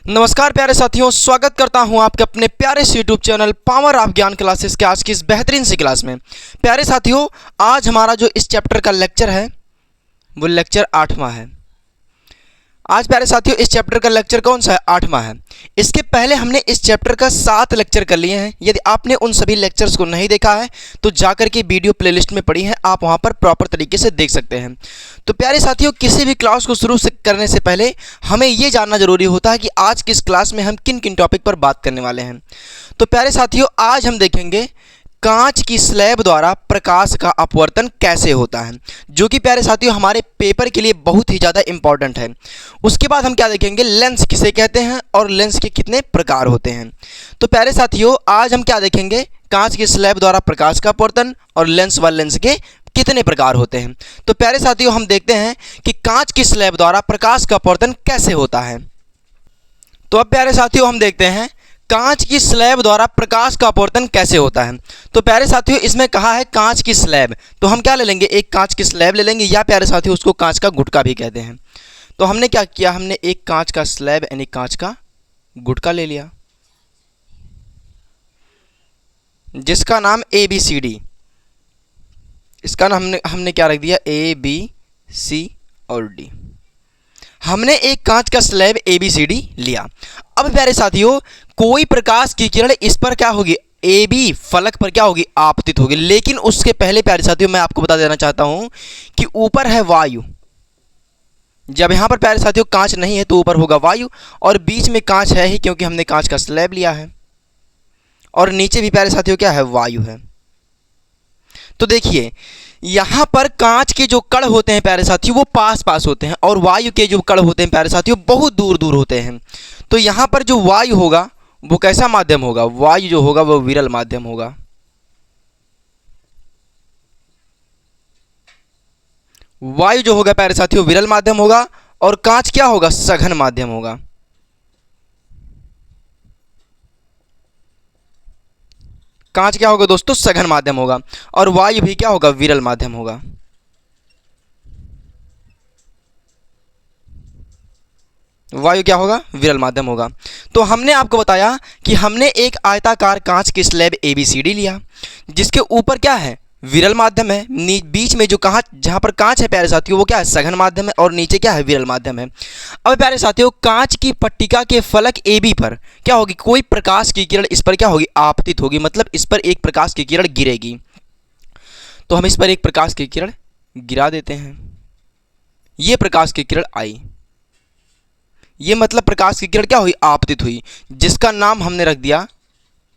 नमस्कार प्यारे साथियों, स्वागत करता हूं आपके अपने प्यारे से यूट्यूब चैनल पावर ऑफ ज्ञान क्लासेस के आज की इस बेहतरीन सी क्लास में। प्यारे साथियों, आज हमारा जो इस चैप्टर का लेक्चर है वो लेक्चर 8वां है। आज प्यारे साथियों इस चैप्टर का लेक्चर कौन सा है? 8वां है। इसके पहले हमने इस चैप्टर का 7 लेक्चर कर लिए हैं। यदि आपने उन सभी लेक्चर्स को नहीं देखा है तो जाकर के वीडियो प्लेलिस्ट में पड़ी है, आप वहां पर प्रॉपर तरीके से देख सकते हैं। तो प्यारे साथियों, किसी भी क्लास को शुरू से करने से पहले हमें ये जानना जरूरी होता है कि आज की इस क्लास में हम किन किन टॉपिक पर बात करने वाले हैं। तो प्यारे साथियों, आज हम देखेंगे कांच की स्लैब द्वारा प्रकाश का अपवर्तन कैसे होता है, जो कि प्यारे साथियों हमारे पेपर के लिए बहुत ही ज़्यादा इंपॉर्टेंट है। उसके बाद हम क्या देखेंगे, लेंस किसे कहते हैं और लेंस के कितने प्रकार होते हैं। तो प्यारे साथियों, आज हम क्या देखेंगे, कांच की स्लैब द्वारा प्रकाश का अपवर्तन और लेंस व लेंस के कितने प्रकार होते हैं। तो प्यारे साथियों, हम देखते हैं कि कांच की स्लैब द्वारा प्रकाश का अपवर्तन कैसे होता है। तो अब प्यारे साथियों हम देखते हैं कांच की स्लैब द्वारा प्रकाश का अपवर्तन कैसे होता है। तो प्यारे साथियों इसमें कहा है कांच की स्लैब, तो हम क्या ले लेंगे, एक कांच की स्लैब ले लेंगे, या प्यारे साथियों उसको कांच का गुटका भी कहते हैं। तो हमने क्या किया, हमने एक कांच का स्लैब यानी कांच का गुटका ले लिया जिसका नाम ABCD, इसका नाम हमने क्या रख दिया, ABC और D। हमने एक कांच का स्लैब ABCD लिया। अब प्यारे साथियों, कोई प्रकाश की किरण इस पर क्या होगी, AB फलक पर क्या होगी, आपतित होगी। लेकिन उसके पहले प्यारे साथियों मैं आपको बता देना चाहता हूं कि ऊपर है वायु। जब यहां पर प्यारे साथियों कांच नहीं है तो ऊपर होगा वायु, और बीच में कांच है ही क्योंकि हमने कांच का स्लैब लिया है, और नीचे भी प्यारे साथियों क्या है, वायु है। तो देखिए यहां पर कांच के जो कण होते हैं प्यारे साथियों वो पास पास होते हैं, और वायु के जो कण होते हैं प्यारे साथियों बहुत दूर दूर होते हैं। तो यहां पर जो वायु होगा वो कैसा माध्यम होगा, वायु जो होगा वो विरल माध्यम होगा। वायु जो होगा प्यारे साथियों विरल माध्यम होगा, और कांच क्या होगा, सघन माध्यम होगा। कांच क्या होगा दोस्तों, सघन माध्यम होगा, और वायु भी क्या होगा, विरल माध्यम होगा। वायु क्या होगा, विरल माध्यम होगा। तो हमने आपको बताया कि हमने एक आयताकार कांच की स्लैब ABCD लिया जिसके ऊपर क्या है, विरल माध्यम है, बीच में जो कांच, जहां पर कांच है प्यारे साथियों वो क्या है, सघन माध्यम है, और नीचे क्या है, विरल माध्यम है। अब प्यारे साथियों कांच की पट्टिका के फलक AB पर क्या होगी, कोई प्रकाश की किरण इस पर क्या होगी, आपतित होगी, मतलब इस पर एक प्रकाश की किरण गिरेगी। तो हम इस पर एक प्रकाश की किरण गिरा देते हैं, ये प्रकाश की किरण आई, ये मतलब प्रकाश की किरण क्या हुई, आपतित हुई, जिसका नाम हमने रख दिया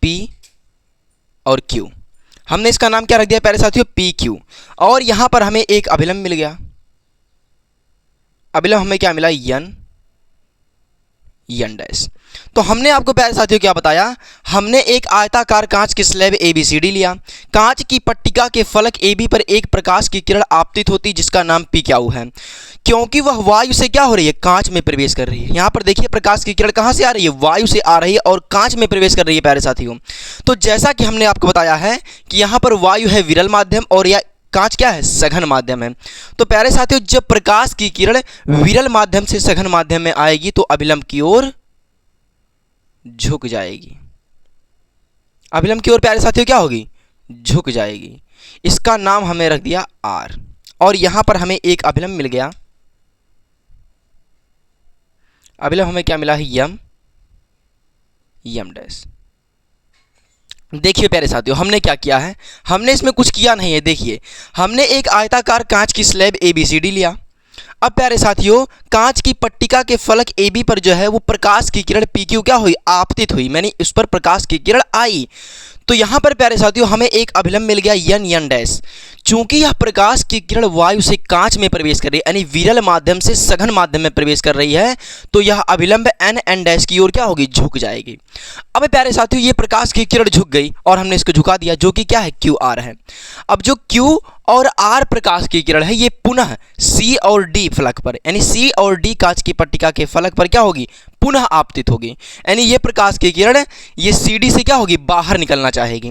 P और Q। हमने इसका नाम क्या रख दिया प्यारे साथियों, PQ। और यहां पर हमें एक अभिलंब मिल गया, अभिलंब हमें क्या मिला, n डैश। तो हमने आपको प्यारे साथियों क्या बताया, हमने एक आयताकार कांच की स्लैब ABCD लिया, कांच की पट्टिका के फलक AB पर एक प्रकाश की किरण आपतित होती जिसका नाम PQ है, क्योंकि वह वायु से क्या हो रही है, कांच में प्रवेश कर रही है। यहां पर देखिए प्रकाश की किरण कहां से आ रही है, वायु से आ रही है और कांच में प्रवेश कर रही है प्यारे साथियों। तो जैसा कि हमने आपको बताया है कि यहां पर वायु है विरल माध्यम और या कांच क्या है, सघन माध्यम है। तो प्यारे साथियों जब प्रकाश की किरण विरल माध्यम से सघन माध्यम में आएगी तो अभिलंब की ओर झुक जाएगी, अभिलंब की ओर प्यारे साथियों क्या होगी, झुक जाएगी। इसका नाम हमें रख दिया R, और यहां पर हमें एक अभिलंब मिल गया, अभिलंब हमें क्या मिला है, m डैश। देखिए प्यारे साथियों हमने क्या किया है, हमने इसमें कुछ किया नहीं है। देखिए हमने एक आयताकार कांच की स्लैब ABCD लिया। अब प्यारे साथियों कांच की पट्टिका के फलक AB पर जो है वो प्रकाश की किरण PQ क्या हुई, आपतित हुई, मैंने उस पर प्रकाश की किरण आई। तो यहां पर प्यारे साथियों हमें एक अभिलंब मिल गया n डैश। चूंकि यह प्रकाश की किरण वायु से कांच में प्रवेश कर रही है यानी विरल माध्यम से सघन माध्यम में प्रवेश कर रही है, तो यह अभिलंब n डैश की ओर क्या होगी, झुक जाएगी। अब प्यारे साथियों ये प्रकाश की किरण झुक गई और हमने इसको झुका दिया, जो कि क्या है, QR है। अब जो Q और R प्रकाश की किरण है ये पुनः C और D फलक पर यानी C और D कांच की पट्टिका के फलक पर क्या होगी, पुनः आपतित होगी, यानी ये प्रकाश की किरण ये सीडी से क्या होगी, बाहर निकलना चाहेगी।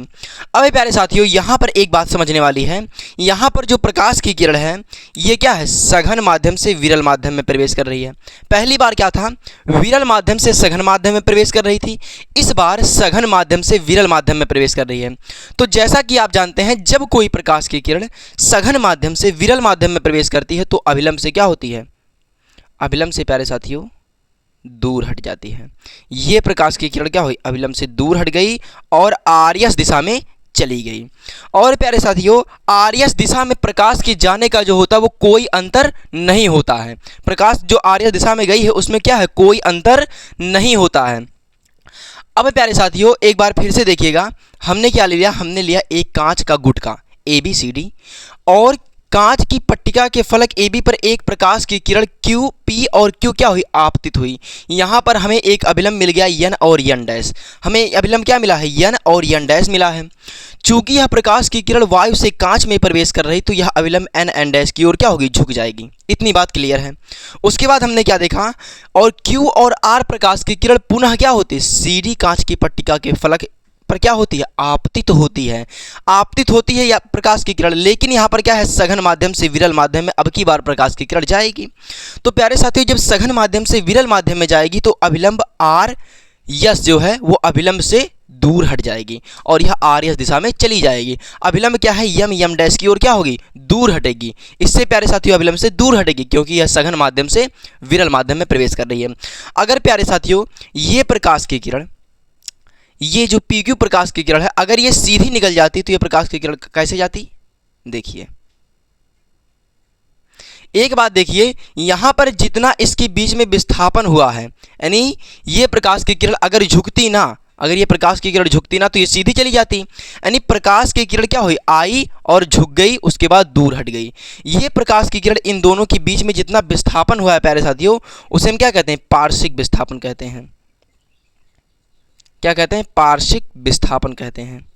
अब प्यारे साथियों यहाँ पर एक बात समझने वाली है, यहाँ पर जो प्रकाश की किरण है ये क्या है, सघन माध्यम से विरल माध्यम में प्रवेश कर रही है। पहली बार क्या था, विरल माध्यम से सघन माध्यम में प्रवेश कर रही थी, इस बार सघन माध्यम से विरल माध्यम में प्रवेश कर रही है। तो जैसा कि आप जानते हैं जब कोई प्रकाश की किरण सघन माध्यम से विरल माध्यम में प्रवेश करती है तो अभिलंब से क्या होती है, अभिलंब से प्यारे साथियों दूर हट जाती है। ये प्रकाश की किरण क्या हुई, अभिलंब से दूर हट गई और आर्यस दिशा में चली गई। और प्यारे साथियों आर्यस दिशा में प्रकाश के जाने का जो होता है वो कोई अंतर नहीं होता है। प्रकाश जो आर्यस दिशा में गई है उसमें क्या है, कोई अंतर नहीं होता है। अब प्यारे साथियों एक बार फिर से देखिएगा, हमने क्या लिया, हमने लिया एक कांच का गुटका ABCD और कांच की पट्टिका के फलक AB पर एक प्रकाश की किरण Q, P और Q क्या हुई, आपतित हुई। यहाँ पर हमें एक अभिलंब मिल गया N और N डैश, हमें अभिलंब क्या मिला है, N और N डैश मिला है। चूंकि यह प्रकाश की किरण वायु से कांच में प्रवेश कर रही तो यह अभिलंब N डैश की ओर क्या होगी, झुक जाएगी। इतनी बात क्लियर है। उसके बाद हमने क्या देखा, और Q और R प्रकाश की किरण पुनः क्या होती है, CD कांच की पट्टिका के फलक पर क्या होती है, आपतित होती है। आपतित होती है या प्रकाश की किरण, लेकिन यहाँ पर क्या है, सघन माध्यम से विरल माध्यम में अब की बार प्रकाश की किरण जाएगी। तो प्यारे साथियों जब सघन माध्यम से विरल माध्यम में जाएगी तो अभिलंब R यस जो है वो अभिलंब से दूर हट जाएगी और यह आर्यस दिशा में चली जाएगी। अभिलंब क्या है, यम डैश की ओर क्या होगी, दूर हटेगी। इससे प्यारे साथियों अभिलंब से दूर हटेगी क्योंकि यह सघन माध्यम से विरल माध्यम में प्रवेश कर रही है। अगर प्यारे साथियों ये प्रकाश की किरण, ये जो PQ प्रकाश की किरण है, अगर ये सीधी निकल जाती तो ये प्रकाश की किरण कैसे जाती, देखिए एक बात देखिए, यहाँ पर जितना इसके बीच में विस्थापन हुआ है, यानी ये प्रकाश की किरण अगर झुकती ना, अगर ये प्रकाश की किरण झुकती ना तो ये सीधी चली जाती, यानी प्रकाश की किरण क्या हुई, आई और झुक गई, उसके बाद दूर हट गई। ये प्रकाश की किरण इन दोनों के बीच में जितना विस्थापन हुआ है प्यारे साथियों उसे हम क्या कहते हैं, पार्श्विक विस्थापन कहते हैं। क्या कहते हैं, पार्श्विक विस्थापन कहते हैं।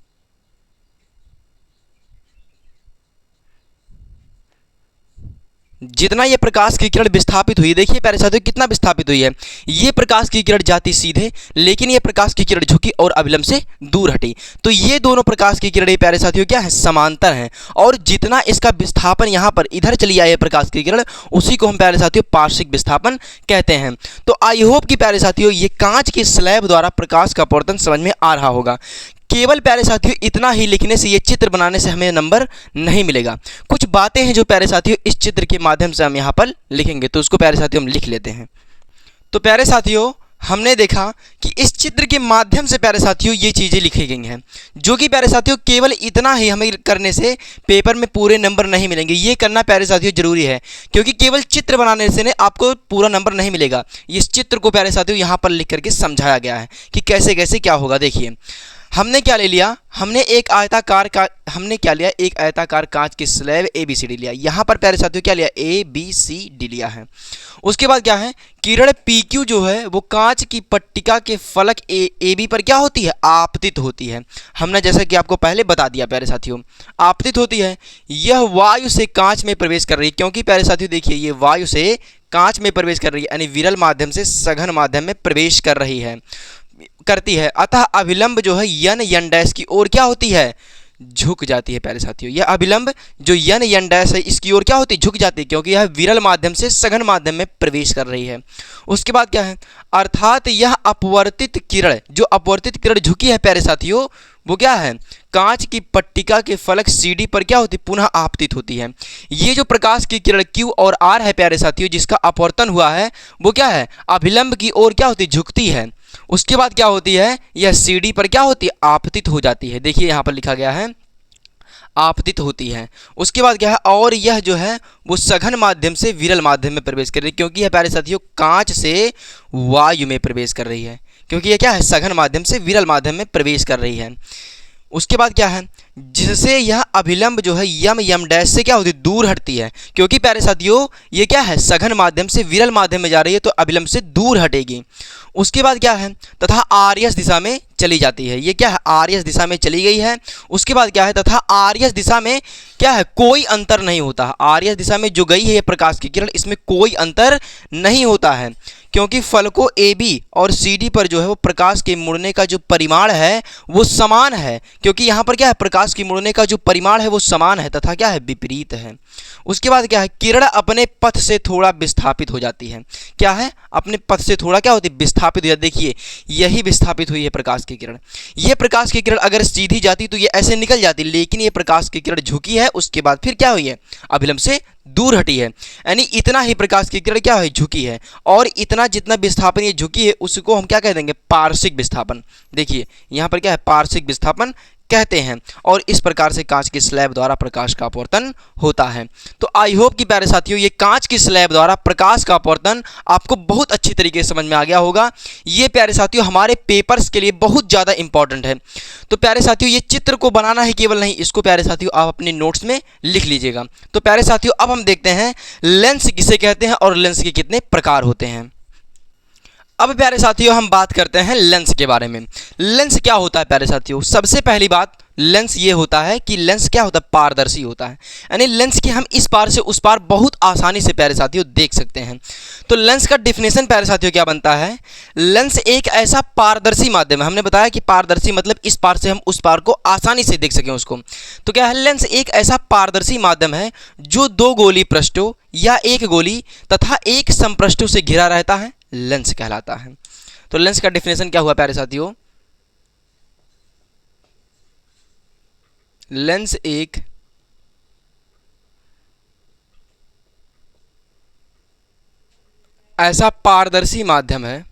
जितना ये प्रकाश की किरण विस्थापित हुई, देखिए प्यारे साथियों कितना विस्थापित हुई है, ये प्रकाश की किरण जाती सीधे लेकिन ये प्रकाश की किरण झुकी और अभिलंब से दूर हटी। तो ये दोनों प्रकाश की किरणें प्यारे साथियों क्या है, समांतर हैं और जितना इसका विस्थापन यहाँ पर इधर चली आई है प्रकाश की किरण, उसी को हम प्यारे साथियों पार्श्विक विस्थापन कहते हैं। तो आई होप कि प्यारे साथियों ये कांच की स्लैब द्वारा प्रकाश का अपवर्तन समझ में आ रहा होगा। केवल प्यारे साथियों इतना ही लिखने से, ये चित्र बनाने से हमें नंबर नहीं मिलेगा। कुछ बातें हैं जो प्यारे साथियों इस चित्र के माध्यम से हम यहाँ पर लिखेंगे, तो उसको प्यारे साथियों हम लिख लेते हैं। तो प्यारे साथियों हमने देखा कि इस चित्र के माध्यम से प्यारे साथियों ये चीज़ें लिखी गई हैं, जो कि प्यारे साथियों केवल इतना ही हमें करने से पेपर में पूरे नंबर नहीं मिलेंगे। ये करना प्यारे साथियों जरूरी है क्योंकि केवल चित्र बनाने से ने आपको पूरा नंबर नहीं मिलेगा। इस चित्र को प्यारे साथियों यहाँ पर लिख करके समझाया गया है कि कैसे कैसे क्या होगा। देखिए हमने क्या ले लिया, हमने एक आयताकार कांच की स्लैब ABCD लिया। यहाँ पर प्यारे साथियों क्या लिया, ABCD लिया है। उसके बाद क्या है, किरण PQ जो है वो कांच की पट्टिका के फलक AB पर क्या होती है, आपतित होती है। हमने जैसा कि आपको पहले बता दिया प्यारे साथियों, आपतित होती है। यह वायु से कांच में प्रवेश कर रही है, क्योंकि प्यारे साथियों देखिए ये वायु से कांच में प्रवेश कर रही है, यानी विरल माध्यम से सघन माध्यम में प्रवेश करती है। अतः अभिलंब जो है N डैश की ओर क्या होती है, झुक जाती है। प्यारे साथियों यह अभिलंब जो N डैश है इसकी ओर क्या होती है, झुक जाती है, क्योंकि यह विरल माध्यम से सघन माध्यम में प्रवेश कर रही है। उसके बाद क्या है, अर्थात यह अपवर्तित किरण, जो अपवर्तित किरण झुकी है प्यारे साथियों वो क्या है, कांच की पट्टिका के फलक CD पर क्या होती है, पुनः आपतित होती है। ये जो प्रकाश की किरण Q और R है प्यारे साथियों जिसका अपवर्तन हुआ है वो क्या है, अभिलंब की ओर क्या होती है, झुकती है। उसके बाद क्या होती है, यह CD पर क्या होती है, आपतित हो जाती है। देखिए यहाँ पर लिखा गया है आपतित होती है। उसके बाद क्या है, और यह जो है वो सघन माध्यम से विरल माध्यम में प्रवेश कर रही है, क्योंकि यह प्यारे साथियों कांच से वायु में प्रवेश कर रही है, क्योंकि यह क्या है, सघन माध्यम से विरल माध्यम में प्रवेश कर रही है। उसके बाद क्या है, जिससे यह अभिलंब जो है यम डैश से क्या होती है, दूर हटती है, क्योंकि प्यारे साथियों ये क्या है, सघन माध्यम से विरल माध्यम में जा रही है तो अभिलंब से दूर हटेगी। उसके बाद क्या है, तथा आर्यस दिशा में चली जाती है। ये क्या है, आर एस दिशा में चली गई है। उसके बाद क्या है, तथा आर एस दिशा में क्या है, कोई अंतर नहीं होता है। आर एस दिशा में जो गई है ये प्रकाश की किरण, इसमें कोई अंतर नहीं होता है, क्योंकि फलकों ए बी और सी डी पर जो है वो प्रकाश के मुड़ने का जो परिमाण है वो समान है। क्योंकि यहाँ पर क्या है, प्रकाश की मुड़ने का जो परिमाण है वो समान है तथा क्या है, विपरीत है। उसके बाद क्या है, किरण अपने पथ से थोड़ा विस्थापित हो जाती है। क्या है, अपने पथ से थोड़ा क्या होती है, विस्थापित हो जाती है। देखिए यही विस्थापित हुई है प्रकाश की किरण। ये प्रकाश की किरण अगर सीधी जाती तो ये ऐसे निकल जाती, लेकिन ये प्रकाश की किरण झुकी है, उसके बाद फिर क्या हुई है, अभिलंब से दूर हटी है। यानी इतना ही प्रकाश की किरण क्या है, झुकी है। और इतना जितना विस्थापन ये झुकी है उसको हम क्या कह देंगे, पार्श्विक विस्थापन। देखिए यहाँ पर क्या है, पार्श्विक विस्थापन कहते हैं। और इस प्रकार से कांच की स्लैब द्वारा प्रकाश का अपवर्तन होता है। तो आई होप कि प्यारे साथियों ये कांच की स्लैब द्वारा प्रकाश का अपवर्तन आपको बहुत अच्छी तरीके से समझ में आ गया होगा। ये प्यारे साथियों हमारे पेपर्स के लिए बहुत ज़्यादा इंपॉर्टेंट है। तो प्यारे साथियों ये चित्र को बनाना ही केवल नहीं, इसको प्यारे साथियों आप अपने नोट्स में लिख लीजिएगा। तो प्यारे साथियों अब हम देखते हैं लेंस किसे कहते हैं और लेंस के कितने प्रकार होते हैं। अब प्यारे साथियों हम बात करते हैं लेंस के बारे में। लेंस क्या होता है प्यारे साथियों, सबसे पहली बात लेंस ये होता है कि लेंस क्या होता है, पारदर्शी होता है। यानी लेंस के हम इस पार से उस पार बहुत आसानी से प्यारे साथियों देख सकते हैं। तो लेंस का डिफिनेशन प्यारे साथियों क्या बनता है, लेंस एक ऐसा पारदर्शी माध्यम है। हमने बताया कि पारदर्शी मतलब इस पार से हम उस पार को आसानी से देख सकें उसको। तो क्या है, लेंस एक ऐसा पारदर्शी माध्यम है जो दो गोली पृष्ठों या एक गोली तथा एक समपृष्ठों से घिरा रहता है, लेंस कहलाता है। तो लेंस का डिफिनेशन क्या हुआ प्यारे साथियों, लेंस एक ऐसा पारदर्शी माध्यम है,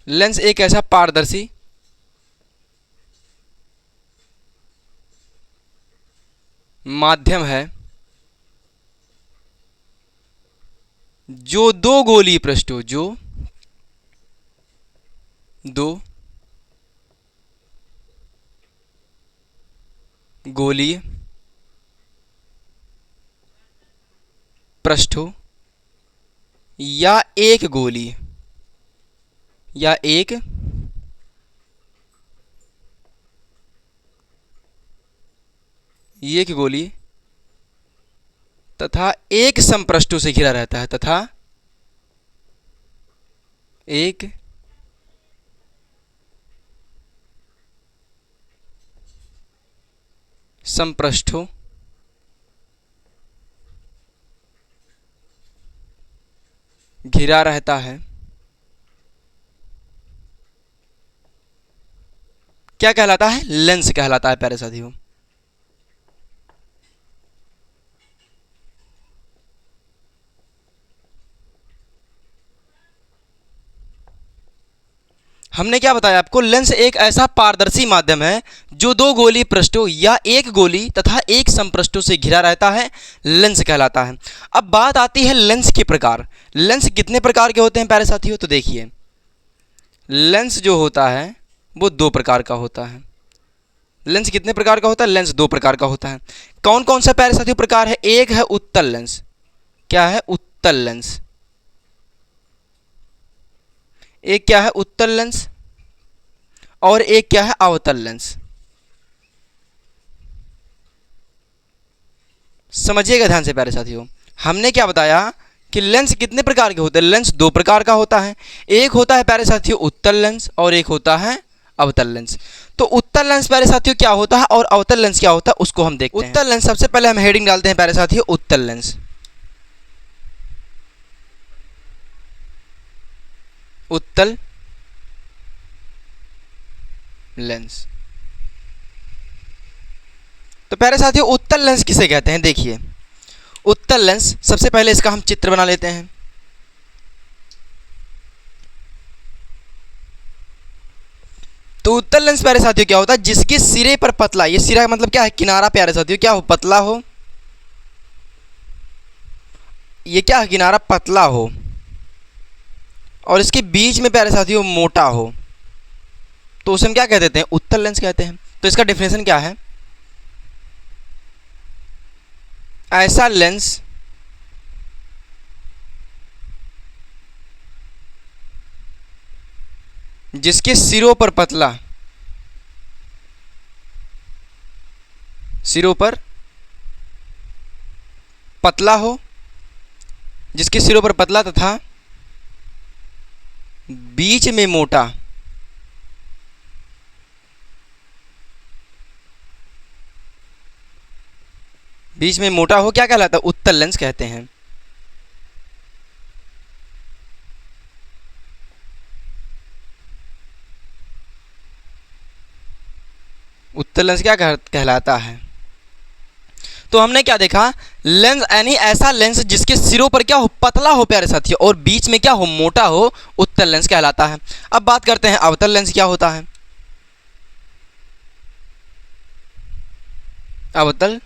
लेंस एक ऐसा पारदर्शी माध्यम है जो दो गोलीय पृष्ठों, जो दो गोलीय पृष्ठों या एक गोली या एक गोली तथा एक समपृष्ठों से घिरा रहता है, तथा एक समपृष्ठों घिरा रहता है, क्या कहलाता है, लेंस कहलाता है प्यारे साथियों। हमने क्या बताया आपको, लेंस एक ऐसा पारदर्शी माध्यम है जो दो गोली पृष्ठों या एक गोली तथा एक समपृष्ठों से घिरा रहता है, लेंस कहलाता है। अब बात आती है लेंस के प्रकार। लेंस कितने प्रकार के होते हैं प्यारे साथियों, तो देखिए लेंस जो होता है वो दो प्रकार का होता है। लेंस कितने प्रकार का होता है, लेंस दो प्रकार का होता है। कौन कौन सा प्यारे साथियों प्रकार है, एक है उत्तल लेंस। क्या है, उत्तल लेंस। एक क्या है, उत्तल लेंस, और एक क्या है, अवतल लेंस। समझिएगा ध्यान से प्यारे साथियों, हमने क्या बताया कि लेंस कितने प्रकार के होते हैं, लेंस दो प्रकार का होता है। एक होता है प्यारे साथियों उत्तल लेंस और एक होता है अवतल लेंस। तो उत्तल लेंस प्यारे साथियों क्या होता है और अवतल लेंस क्या होता है उसको हम देखते हैं। उत्तल लेंस, सबसे पहले हम हेडिंग डालते हैं प्यारे साथियों उत्तल लेंस। उत्तल लेंस। तो प्यारे साथियों उत्तल लेंस किसे कहते हैं, देखिए उत्तल लेंस, सबसे पहले इसका हम चित्र बना लेते हैं। तो उत्तल लेंस प्यारे साथियों क्या होता है, जिसके सिरे पर पतला, ये सिरा मतलब क्या है, किनारा प्यारे साथियों क्या हो, पतला हो। ये क्या है, किनारा पतला हो और इसके बीच में प्यारे साथियों मोटा हो, तो उसे हम क्या कह देते हैं, उत्तल लेंस कहते हैं। तो इसका डेफिनेशन क्या है, ऐसा लेंस जिसके सिरों पर पतला, सिरों पर पतला हो, जिसके सिरों पर पतला तथा बीच में मोटा, बीच में मोटा हो, क्या कहलाता है? उत्तल लेंस कहते हैं। उत्तल लेंस क्या कहलाता है? तो हमने क्या देखा, लेंस यानी ऐसा लेंस जिसके सिरों पर क्या हो? पतला हो प्यारे साथियों, और बीच में क्या हो? मोटा हो, उत्तल लेंस कहलाता है। अब बात करते हैं अवतल लेंस क्या होता है। अवतल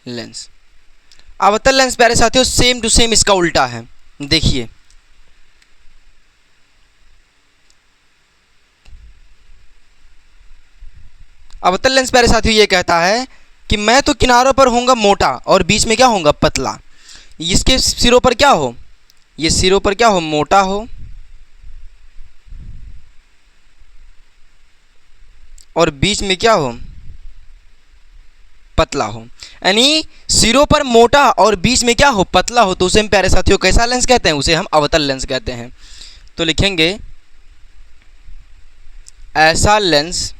लेंस, अवतल लेंस प्यारे साथियों सेम टू सेम इसका उल्टा है। देखिए, अवतल लेंस प्यारे साथियों ये कहता है कि मैं तो किनारों पर होऊंगा मोटा और बीच में क्या होऊंगा? पतला। इसके सिरों पर क्या हो? ये सिरों पर क्या हो? मोटा हो, और बीच में क्या हो? पतला हो। यानी सिरों पर मोटा और बीच में क्या हो? पतला हो। तो उसे हम प्यारे साथियों कैसा लेंस कहते हैं? उसे हम अवतल लेंस कहते हैं। तो लिखेंगे ऐसा लेंस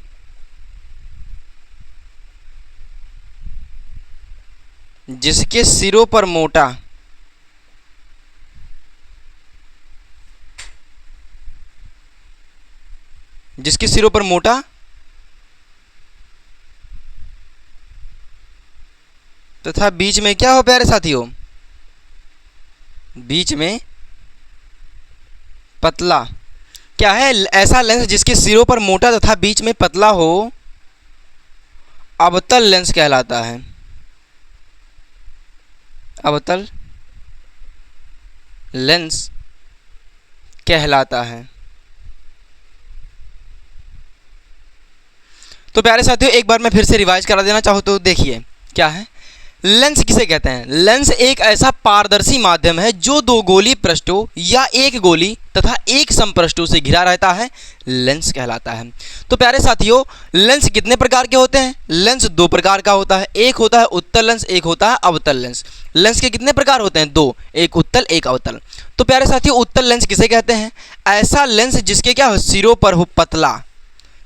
जिसके सिरों पर मोटा जिसके सिरों पर मोटा तथा बीच में क्या हो प्यारे साथियों? बीच में पतला। क्या है? ऐसा लेंस जिसके सिरों पर मोटा तथा बीच में पतला हो, अवतल लेंस कहलाता है। अवतल लेंस कहलाता है। तो प्यारे साथियों एक बार मैं फिर से रिवाइज करा देना चाहूँ तो देखिए क्या है, लेंस किसे कहते हैं? लेंस एक ऐसा पारदर्शी माध्यम है जो दो गोलीय पृष्ठों या एक गोली तथा एक समपृष्ठों से घिरा रहता है, लेंस कहलाता है। तो प्यारे साथियों लेंस कितने प्रकार के होते हैं? लेंस दो प्रकार का होता है, एक होता है उत्तल लेंस, एक होता है अवतल लेंस। लेंस के कितने प्रकार होते हैं? दो, एक उत्तल एक अवतल। तो प्यारे साथियों उत्तल लेंस किसे कहते हैं? ऐसा लेंस जिसके क्या हो? सिरों पर हो पतला,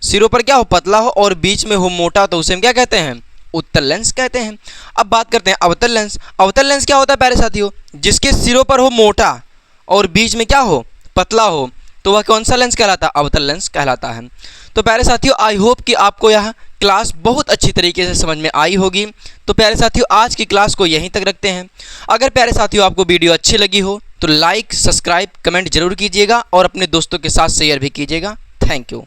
सिरों पर क्या हो? पतला हो, और बीच में हो मोटा, तो उसे हम क्या कहते हैं? उत्तल लेंस कहते हैं। अब बात करते हैं अवतल लेंस। अवतल लेंस क्या होता है प्यारे साथियों? जिसके सिरों पर हो मोटा और बीच में क्या हो? पतला हो, तो वह कौन सा लेंस कहलाता है? अवतल लेंस कहलाता है। तो प्यारे साथियों आई होप कि आपको यह क्लास बहुत अच्छी तरीके से समझ में आई होगी। तो प्यारे साथियों आज की क्लास को यहीं तक रखते हैं। अगर प्यारे साथियों आपको वीडियो अच्छी लगी हो तो लाइक, सब्सक्राइब, कमेंट जरूर कीजिएगा और अपने दोस्तों के साथ शेयर भी कीजिएगा। Thank you.